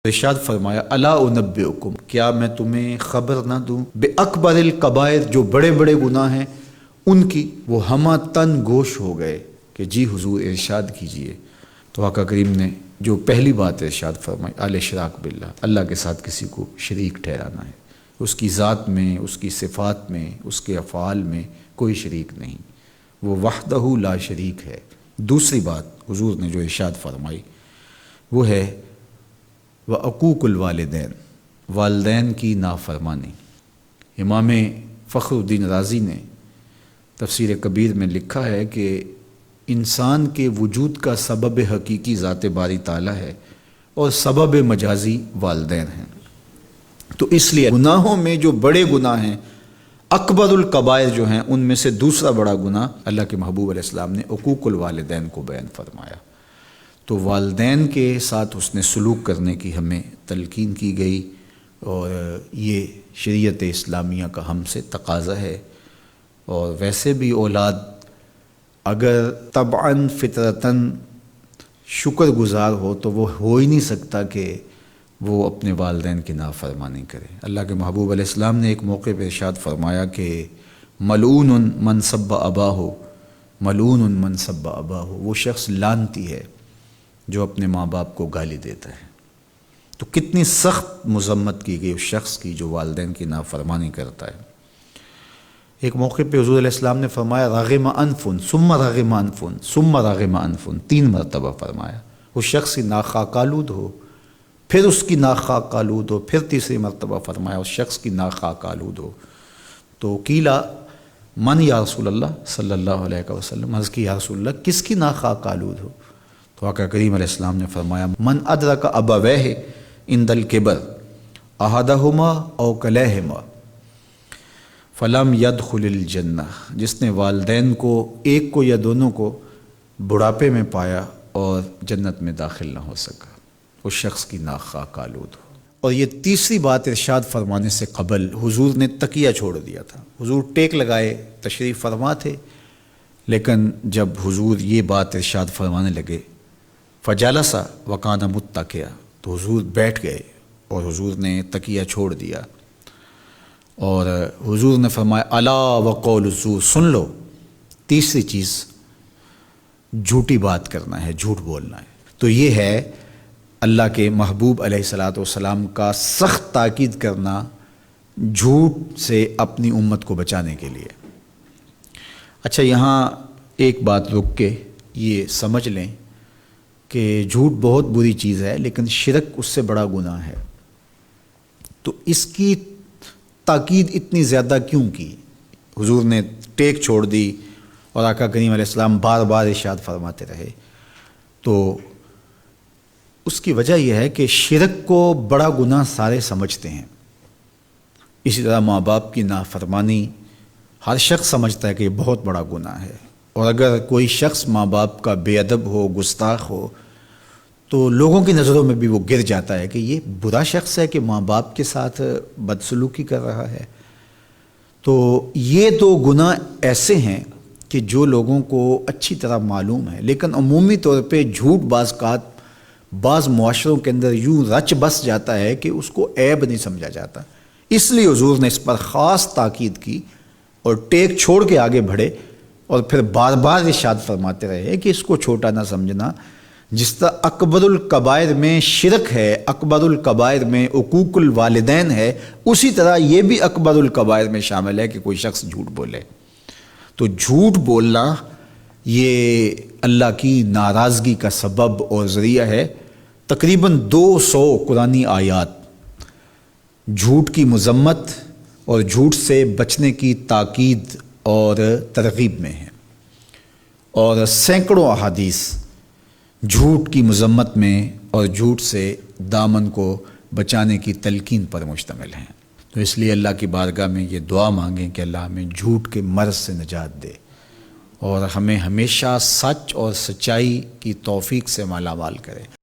ارشاد فرمایا الا انبئکم، کیا میں تمہیں خبر نہ دوں بے اکبر الکبائر، جو بڑے بڑے گناہ ہیں ان کی۔ وہ ہمہ تن گوش ہو گئے کہ جی حضور ارشاد کیجئے۔ تو آقا کریم نے جو پہلی بات ارشاد فرمائی الاشراک باللہ، اللہ کے ساتھ کسی کو شریک ٹھہرانا ہے، اس کی ذات میں، اس کی صفات میں، اس کے افعال میں کوئی شریک نہیں، وہ وحدہ لا شریک ہے۔ دوسری بات حضور نے جو ارشاد فرمائی وہ ہے وعقوق الوالدین، والدین کی نافرمانی۔ امام فخر الدین رازی نے تفسیر کبیر میں لکھا ہے کہ انسان کے وجود کا سبب حقیقی ذات باری تعالیٰ ہے اور سبب مجازی والدین ہیں۔ تو اس لیے گناہوں میں جو بڑے گناہ ہیں، اکبر الکبائر جو ہیں، ان میں سے دوسرا بڑا گناہ اللہ کے محبوب علیہ السلام نے عقوق الوالدین کو بیان فرمایا۔ تو والدین کے ساتھ حسن سلوک کرنے کی ہمیں تلقین کی گئی، اور یہ شریعت اسلامیہ کا ہم سے تقاضا ہے۔ اور ویسے بھی اولاد اگر طبعاً فطرتاً شکر گزار ہو تو وہ ہو ہی نہیں سکتا کہ وہ اپنے والدین کی نافرمانی کرے۔ اللہ کے محبوب علیہ السلام نے ایک موقع پہ ارشاد فرمایا کہ ملعون من سب اباہ، ملعون من سب اباہ، وہ شخص لعنتی ہے جو اپنے ماں باپ کو گالی دیتا ہے۔ تو کتنی سخت مذمت کی گئی اس شخص کی جو والدین کی نافرمانی کرتا ہے۔ ایک موقع پہ حضور علیہ السلام نے فرمایا راغم انفن ثم راغم انفن ثم راغم انفن، 3 مرتبہ فرمایا۔ اس شخص کی ناک خاک آلود ہو، پھر اس کی ناک خاک آلود ہو، پھر تیسری مرتبہ فرمایا اس شخص کی ناک خاک آلود ہو۔ تو قیلا من یا رسول اللہ صلی اللہ علیہ وسلم، عرض کی یا رسول اللہ کس کی ناک خاک آلود ہو؟ تو آقا کریم علیہ السلام نے فرمایا من ادرک ابویہ عند الکبر احدہما او کلیہما فلم یدخل الجنہ، جس نے والدین کو، ایک کو یا دونوں کو، بڑھاپے میں پایا اور جنت میں داخل نہ ہو سکا، اس شخص کی ناک خاک آلود ہو۔ اور یہ تیسری بات ارشاد فرمانے سے قبل حضور نے تکیہ چھوڑ دیا تھا۔ حضور ٹیک لگائے تشریف فرما تھے، لیکن جب حضور یہ بات ارشاد فرمانے لگے فجلسا وکان متکئا، تو حضور بیٹھ گئے اور حضور نے تکیہ چھوڑ دیا، اور حضور نے فرمایا الا وقول الزور، سن لو، تیسری چیز جھوٹی بات کرنا ہے، جھوٹ بولنا ہے۔ تو یہ ہے اللہ کے محبوب علیہ الصلاۃ والسلام کا سخت تاکید کرنا جھوٹ سے اپنی امت کو بچانے کے لیے۔ اچھا، یہاں ایک بات رک کے یہ سمجھ لیں کہ جھوٹ بہت بری چیز ہے، لیکن شرک اس سے بڑا گناہ ہے۔ تو اس کی تاکید اتنی زیادہ کیوں کی؟ حضور نے ٹیک چھوڑ دی اور آقا کریم علیہ السلام بار بار ارشاد فرماتے رہے۔ تو اس کی وجہ یہ ہے کہ شرک کو بڑا گناہ سارے سمجھتے ہیں۔ اسی طرح ماں باپ کی نافرمانی ہر شخص سمجھتا ہے کہ یہ بہت بڑا گناہ ہے، اور اگر کوئی شخص ماں باپ کا بے ادب ہو، گستاخ ہو، تو لوگوں کی نظروں میں بھی وہ گر جاتا ہے کہ یہ برا شخص ہے کہ ماں باپ کے ساتھ بدسلوکی کر رہا ہے۔ تو یہ 2 گناہ ایسے ہیں کہ جو لوگوں کو اچھی طرح معلوم ہے، لیکن عمومی طور پہ جھوٹ بعض معاشروں کے اندر یوں رچ بس جاتا ہے کہ اس کو عیب نہیں سمجھا جاتا۔ اس لیے حضور نے اس پر خاص تاکید کی اور ٹیک چھوڑ کے آگے بڑھے، اور پھر بار بار ارشاد فرماتے رہے کہ اس کو چھوٹا نہ سمجھنا۔ جس طرح اکبر الکبائر میں شرک ہے، اکبر الکبائر میں عقوق الوالدین ہے، اسی طرح یہ بھی اکبر الکبائر میں شامل ہے کہ کوئی شخص جھوٹ بولے۔ تو جھوٹ بولنا یہ اللہ کی ناراضگی کا سبب اور ذریعہ ہے۔ تقریباً 200 قرآنی آیات جھوٹ کی مذمت اور جھوٹ سے بچنے کی تاکید اور ترغیب میں ہیں، اور سینکڑوں احادیث جھوٹ کی مذمت میں اور جھوٹ سے دامن کو بچانے کی تلقین پر مشتمل ہیں۔ تو اس لیے اللہ کی بارگاہ میں یہ دعا مانگیں کہ اللہ ہمیں جھوٹ کے مرض سے نجات دے، اور ہمیں ہمیشہ سچ اور سچائی کی توفیق سے مالا مال کرے۔